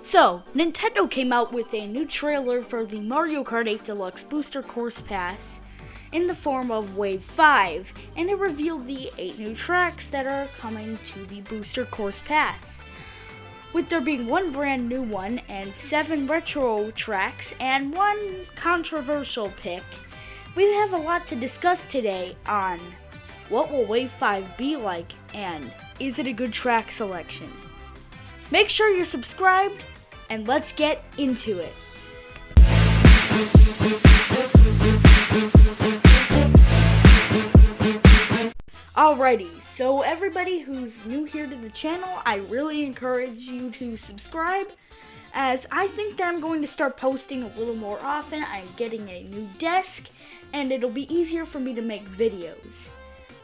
So, Nintendo came out with a new trailer for the Mario Kart 8 Deluxe Booster Course Pass in the form of Wave 5, and it revealed the 8 new tracks that are coming to the Booster Course Pass. With there being one brand new one and 7 retro tracks and one controversial pick, we have a lot to discuss today on what will Wave 5 be like and is it a good track selection. Make sure you're subscribed and let's get into it. Alrighty, so everybody who's new here to the channel, I really encourage you to subscribe, as I think that I'm going to start posting a little more often. I'm getting a new desk, and it'll be easier for me to make videos.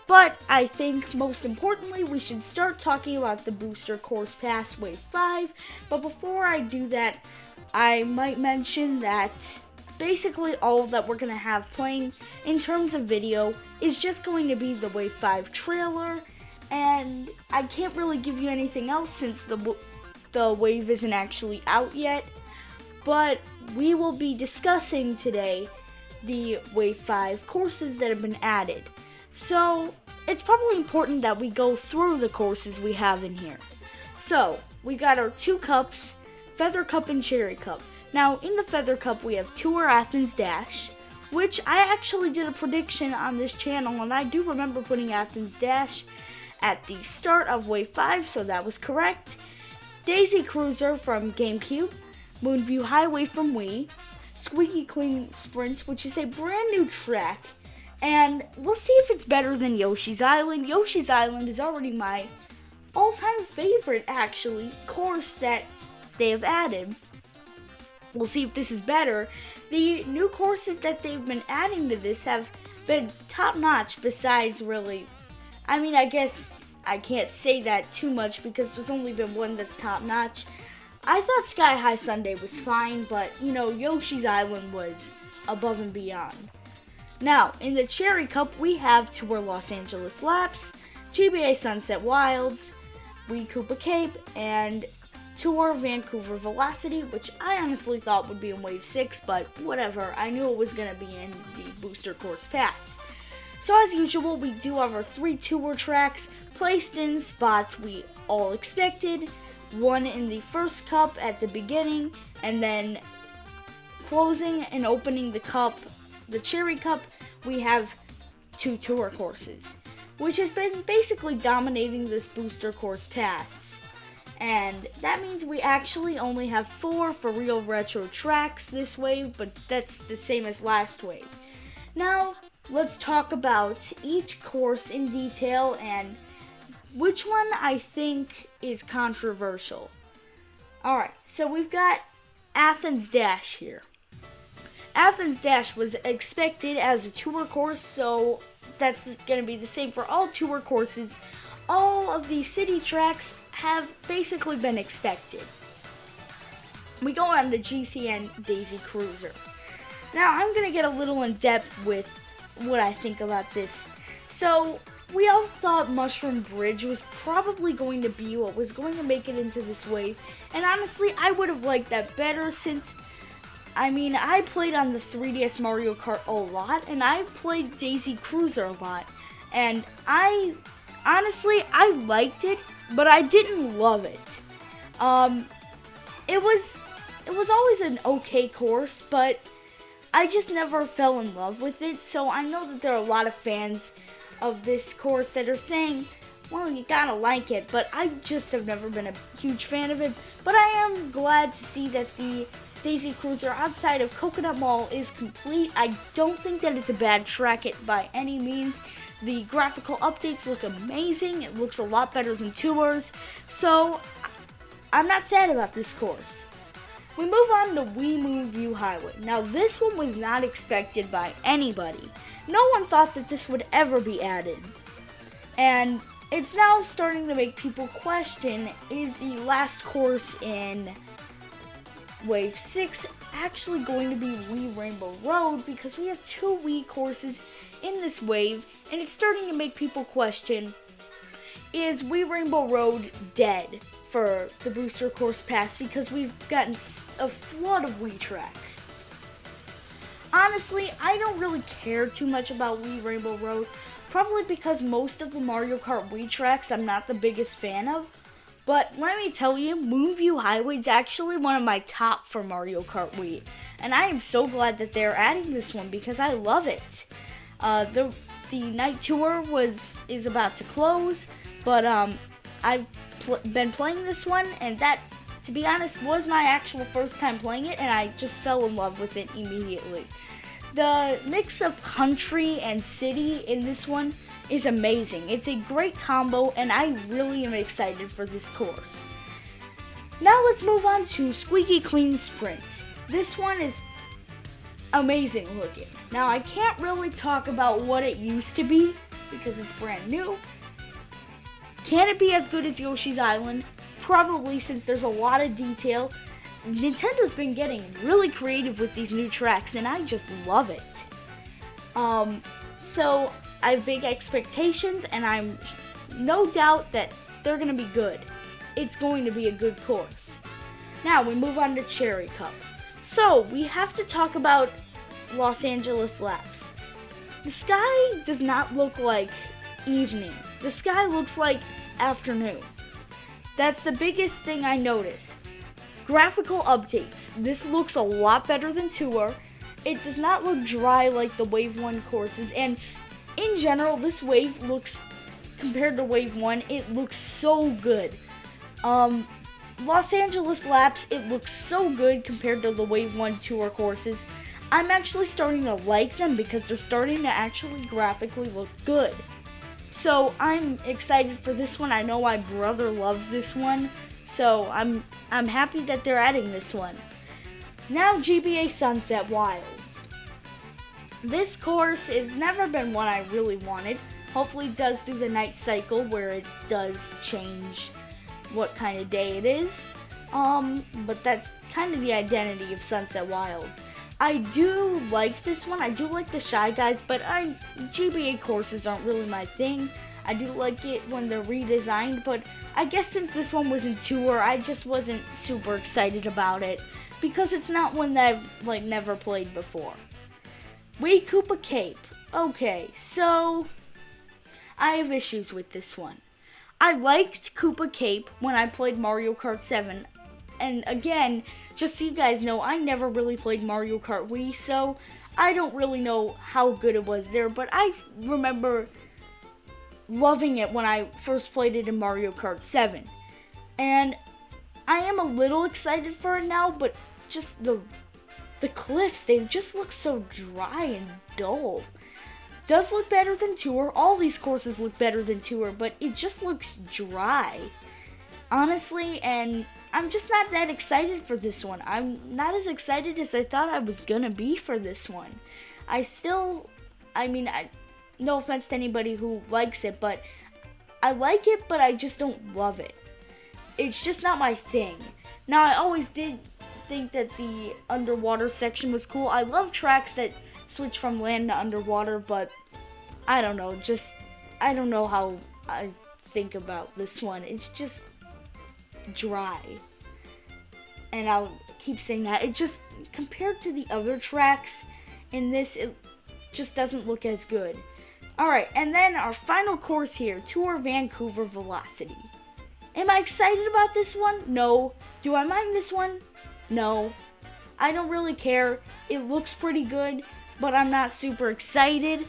But I think most importantly, we should start talking about the Booster Course Pass Wave 5. But before I do that, I might mention that basically all that we're going to have playing in terms of video is just going to be the Wave 5 trailer. And I can't really give you anything else since the wave isn't actually out yet. But we will be discussing today the Wave 5 courses that have been added. So, it's probably important that we go through the courses we have in here. So, we got our 2 cups, Feather Cup and Cherry Cup. Now, in the Feather Cup, we have Tour Athens Dash, which I actually did a prediction on this channel, and I do remember putting Athens Dash at the start of Wave 5, so that was correct. Daisy Cruiser from GameCube, Moonview Highway from Wii, Squeaky Clean Sprint, which is a brand new track, and we'll see if it's better than Yoshi's Island. Yoshi's Island is already my all-time favorite, actually, course that they have added. We'll see if this is better. The new courses that they've been adding to this have been top-notch besides really, I guess I can't say that too much because there's only been one that's top-notch. I thought Sky High Sunday was fine, but, Yoshi's Island was above and beyond. Now, in the Cherry Cup, we have Tour Los Angeles Laps, GBA Sunset Wilds, Wii Koopa Cape, and Tour Vancouver Velocity, which I honestly thought would be in Wave 6, but whatever, I knew it was going to be in the Booster Course Pass. So as usual, we do have our 3 tour tracks placed in spots we all expected, one in the first cup at the beginning, and then closing and opening the cup, the Cherry Cup, we have 2 tour courses, which has been basically dominating this Booster Course Pass. And that means we actually only have 4 for real retro tracks this wave, but that's the same as last wave. Now, let's talk about each course in detail and which one I think is controversial. Alright, so we've got Athens Dash here. Athens Dash was expected as a tour course, so that's going to be the same for all tour courses. All of the city tracks have basically been expected. We go on to GCN Daisy Cruiser. Now, I'm going to get a little in depth with what I think about this. So, we all thought Mushroom Bridge was probably going to be what was going to make it into this wave. And honestly, I would have liked that better since I played on the 3DS Mario Kart a lot, and I played Daisy Cruiser a lot, and I liked it, but I didn't love it. It was always an okay course, but I just never fell in love with it, so I know that there are a lot of fans of this course that are saying, well, you gotta like it, but I just have never been a huge fan of it. But I am glad to see that the Daisy Cruiser outside of Coconut Mall is complete. I don't think that it's a bad track by any means. The graphical updates look amazing. It looks a lot better than Tours. So, I'm not sad about this course. We move on to Wii Moonview Highway. Now, this one was not expected by anybody. No one thought that this would ever be added. And it's now starting to make people question, is the last course in Wave 6 actually going to be Wii Rainbow Road? Because we have 2 Wii courses in this wave, and it's starting to make people question, is Wii Rainbow Road dead? for the booster course pass because we've gotten a flood of Wii tracks. Honestly, I don't really care too much about Wii Rainbow Road, probably because most of the Mario Kart Wii tracks I'm not the biggest fan of. But let me tell you, Moonview Highway is actually one of my top for Mario Kart Wii. And I am so glad that they're adding this one because I love it. The night tour is about to close, but I've been playing this one, and that, to be honest, was my actual first time playing it, and I just fell in love with it immediately. The mix of country and city in this one is amazing. It's a great combo, and I really am excited for this course. Now let's move on to Squeaky Clean Sprints. This one is amazing looking. Now I can't really talk about what it used to be because it's brand new. Can it be as good as Yoshi's Island? Probably, since there's a lot of detail. Nintendo's been getting really creative with these new tracks, and I just love it. So I have big expectations, and I'm no doubt that they're going to be good. It's going to be a good course. Now we move on to Cherry Cup. So we have to talk about Los Angeles laps. The sky does not look like evening. The sky looks like afternoon. That's the biggest thing I noticed. Graphical updates. This looks a lot better than Tour. It does not look dry like the Wave 1 courses, and in general, this wave looks, compared to Wave 1, it looks so good. Los Angeles laps, it looks so good compared to the Wave 1 Tour courses. I'm actually starting to like them because they're starting to actually graphically look good. So I'm excited for this one. I know my brother loves this one, so I'm happy that they're adding this one. Now GBA Sunset Wilds. This course has never been one I really wanted. Hopefully it does do the night cycle where it does change what kind of day it is. But that's kind of the identity of Sunset Wilds. I do like this one. I do like the Shy Guys, but GBA courses aren't really my thing. I do like it when they're redesigned, but I guess since this one was in Tour, I just wasn't super excited about it because it's not one that I've never played before. Wii Koopa Cape. Okay, so I have issues with this one. I liked Koopa Cape when I played Mario Kart 7. And again, just so you guys know, I never really played Mario Kart Wii, so I don't really know how good it was there. But I remember loving it when I first played it in Mario Kart 7. And I am a little excited for it now, but just the cliffs, they just look so dry and dull. Does look better than Tour. All these courses look better than Tour, but it just looks dry, honestly, and I'm just not that excited for this one. I'm not as excited as I thought I was gonna be for this one. No offense to anybody who likes it, but I like it, but I just don't love it. It's just not my thing. Now, I always did think that the underwater section was cool. I love tracks that switch from land to underwater, but I don't know. I don't know how I think about this one. It's just dry. And I'll keep saying that. It just, compared to the other tracks in this, it just doesn't look as good. Alright, and then our final course here, Tour Vancouver Velocity. Am I excited about this one? No. Do I mind this one? No. I don't really care. It looks pretty good, but I'm not super excited.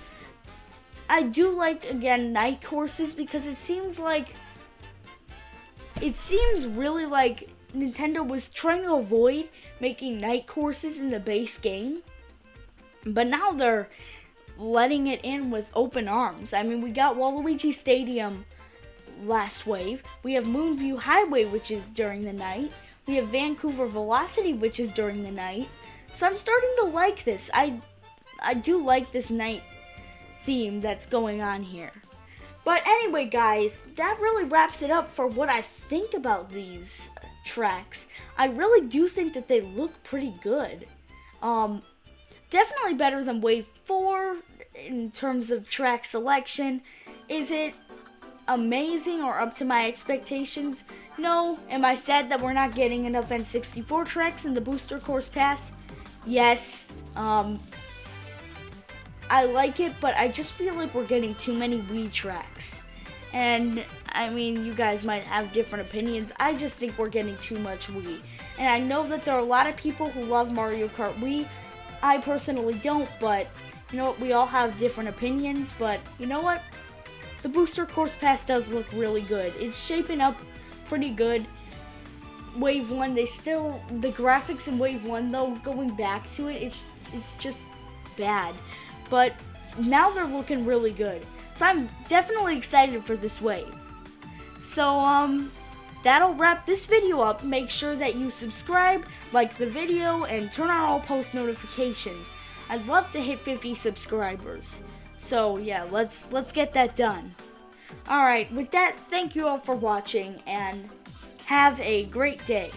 I do like, again, night courses because it seems really like Nintendo was trying to avoid making night courses in the base game, but now they're letting it in with open arms. I mean, we got Waluigi Stadium last wave. We have Moonview Highway, which is during the night. We have Vancouver Velocity, which is during the night. So I'm starting to like this. I do like this night theme that's going on here. But anyway, guys, that really wraps it up for what I think about these tracks. I really do think that they look pretty good. Definitely better than Wave 4 in terms of track selection. Is it amazing or up to my expectations? No. Am I sad that we're not getting enough N64 tracks in the Booster Course Pass? Yes. I like it, but I just feel like we're getting too many Wii tracks. And, I mean, you guys might have different opinions. I just think we're getting too much Wii. And I know that there are a lot of people who love Mario Kart Wii. I personally don't, but, you know what, we all have different opinions. But, you know what? The Booster Course Pass does look really good. It's shaping up pretty good. Wave 1, the graphics in Wave 1, though, going back to it, it's just bad. But now they're looking really good. So I'm definitely excited for this wave. So, that'll wrap this video up. Make sure that you subscribe, like the video, and turn on all post notifications. I'd love to hit 50 subscribers. So, yeah, let's get that done. Alright, with that, thank you all for watching, and have a great day.